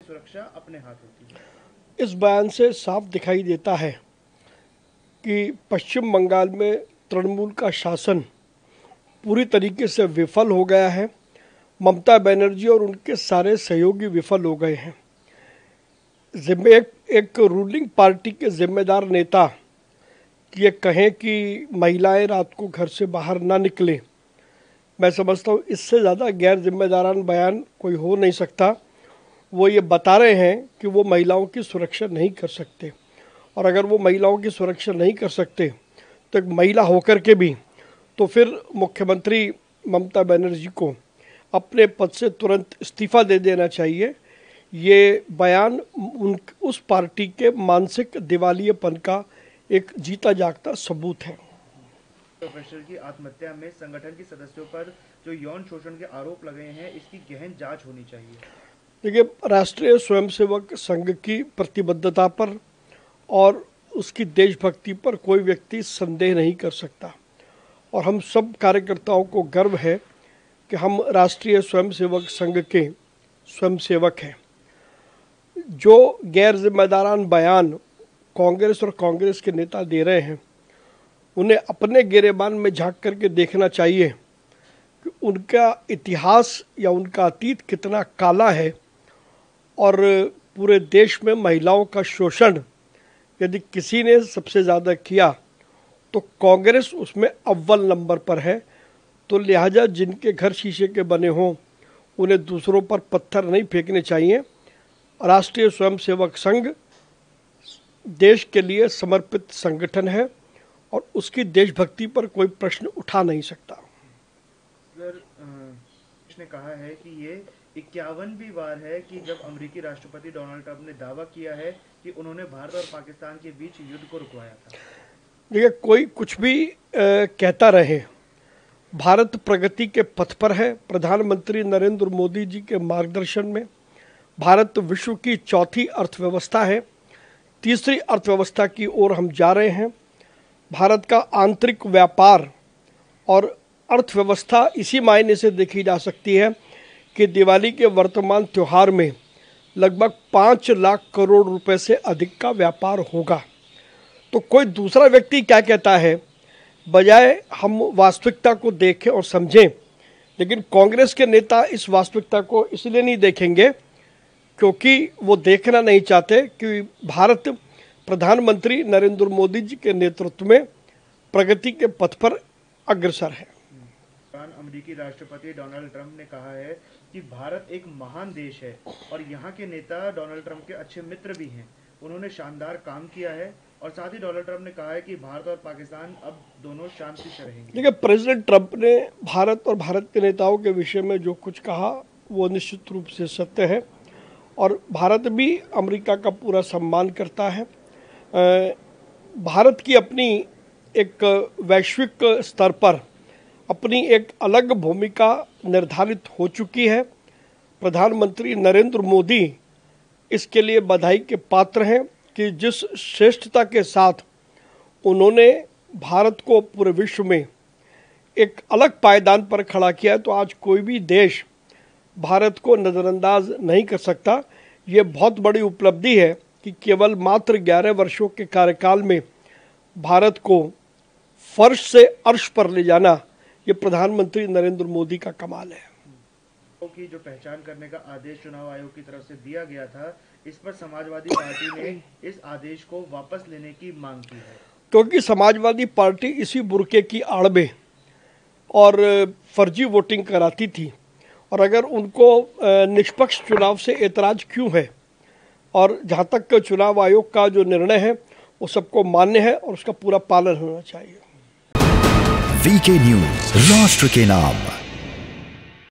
सुरक्षा अपने हाथ होती है। इस बयान से साफ दिखाई देता है कि पश्चिम बंगाल में तृणमूल का शासन पूरी तरीके से विफल हो गया है। ममता बनर्जी और उनके सारे सहयोगी विफल हो गए हैं। एक रूलिंग पार्टी के जिम्मेदार नेता ये कहें कि महिलाएं रात को घर से बाहर ना निकलें, मैं समझता हूँ इससे ज़्यादा गैर जिम्मेदारान बयान कोई हो नहीं सकता। वो ये बता रहे हैं कि वो महिलाओं की सुरक्षा नहीं कर सकते, और अगर वो महिलाओं की सुरक्षा नहीं कर सकते तो एक महिला होकर के भी तो फिर मुख्यमंत्री ममता बनर्जी को अपने पद से तुरंत इस्तीफा दे देना चाहिए। ये बयान उस पार्टी के मानसिक दिवालियेपन का एक जीता जागता सबूत है। प्रोफेसर की आत्महत्या में संगठन के सदस्यों पर जो यौन शोषण के आरोप लगे हैं, इसकी गहन जांच होनी चाहिए। देखिए, राष्ट्रीय स्वयंसेवक संघ की प्रतिबद्धता पर और उसकी देशभक्ति पर कोई व्यक्ति संदेह नहीं कर सकता, और हम सब कार्यकर्ताओं को गर्व है कि हम राष्ट्रीय स्वयंसेवक संघ के स्वयंसेवक हैं। जो गैर जिम्मेदारान बयान कांग्रेस और कांग्रेस के नेता दे रहे हैं, उन्हें अपने गिरेबान में झांक करके देखना चाहिए कि उनका इतिहास या उनका अतीत कितना काला है, और पूरे देश में महिलाओं का शोषण यदि किसी ने सबसे ज़्यादा किया तो कांग्रेस उसमें अव्वल नंबर पर है। तो लिहाजा जिनके घर शीशे के बने हों उन्हें दूसरों पर पत्थर नहीं फेंकने चाहिए। राष्ट्रीय स्वयंसेवक संघ देश के लिए समर्पित संगठन है और उसकी देशभक्ति पर कोई प्रश्न उठा नहीं सकता। उसने कहा है कि ये 51वीं बार है कि जब अमेरिकी राष्ट्रपति डोनाल्ड ट्रंप ने दावा किया है कि उन्होंने भारत और पाकिस्तान के बीच युद्ध को रुकवाया था। देखिए, कोई कुछ भी कहता रहे, भारत प्रगति के पथ पर है। प्रधानमंत्री नरेंद्र मोदी जी के मार्गदर्शन में भारत विश्व की चौथी अर्थव्यवस्था है, तीसरी अर्थव्यवस्था की ओर हम जा रहे हैं। भारत का आंतरिक व्यापार और अर्थव्यवस्था इसी मायने से देखी जा सकती है कि दिवाली के वर्तमान त्यौहार में लगभग 5 लाख करोड़ रुपए से अधिक का व्यापार होगा। तो कोई दूसरा व्यक्ति क्या कहता है, बजाय हम वास्तविकता को देखें और समझें। लेकिन कांग्रेस के नेता इस वास्तविकता को इसलिए नहीं देखेंगे क्योंकि वो देखना नहीं चाहते कि भारत प्रधानमंत्री नरेंद्र मोदी जी के नेतृत्व में प्रगति के पथ पर अग्रसर है। अमेरिकी राष्ट्रपति डोनाल्ड ट्रंप ने कहा है कि भारत एक महान देश है और यहाँ के नेता डोनाल्ड ट्रंप के अच्छे मित्र भी हैं। उन्होंने शानदार काम किया है, और साथ ही डोनाल्ड ट्रंप ने कहा है कि भारत और पाकिस्तान अब दोनों शांति से रहेंगे। देखिए, प्रेसिडेंट ट्रंप ने भारत और भारत के नेताओं के विषय में जो कुछ कहा वो निश्चित रूप से सत्य है, और भारत भी अमेरिका का पूरा सम्मान करता है। भारत की अपनी एक वैश्विक स्तर पर अपनी एक अलग भूमिका निर्धारित हो चुकी है। प्रधानमंत्री नरेंद्र मोदी इसके लिए बधाई के पात्र हैं कि जिस श्रेष्ठता के साथ उन्होंने भारत को पूरे विश्व में एक अलग पायदान पर खड़ा किया है, तो आज कोई भी देश भारत को नज़रअंदाज नहीं कर सकता। ये बहुत बड़ी उपलब्धि है कि केवल मात्र 11 वर्षों के कार्यकाल में भारत को फर्श से अर्श पर ले जाना, ये प्रधानमंत्री नरेंद्र मोदी का कमाल है। की जो पहचान करने का आदेश चुनाव आयोग की तरफ से दिया गया था, इस पर समाजवादी पार्टी ने इस आदेश को वापस लेने की मांग की है, क्योंकि समाजवादी पार्टी इसी बुर्के की आड़ में और फर्जी वोटिंग कराती थी। और अगर उनको निष्पक्ष चुनाव से एतराज क्यों है, और जहाँ तक चुनाव आयोग का जो निर्णय है वो सबको मान्य है और उसका पूरा पालन होना चाहिए। वीके न्यूज़, राष्ट्र के नाम।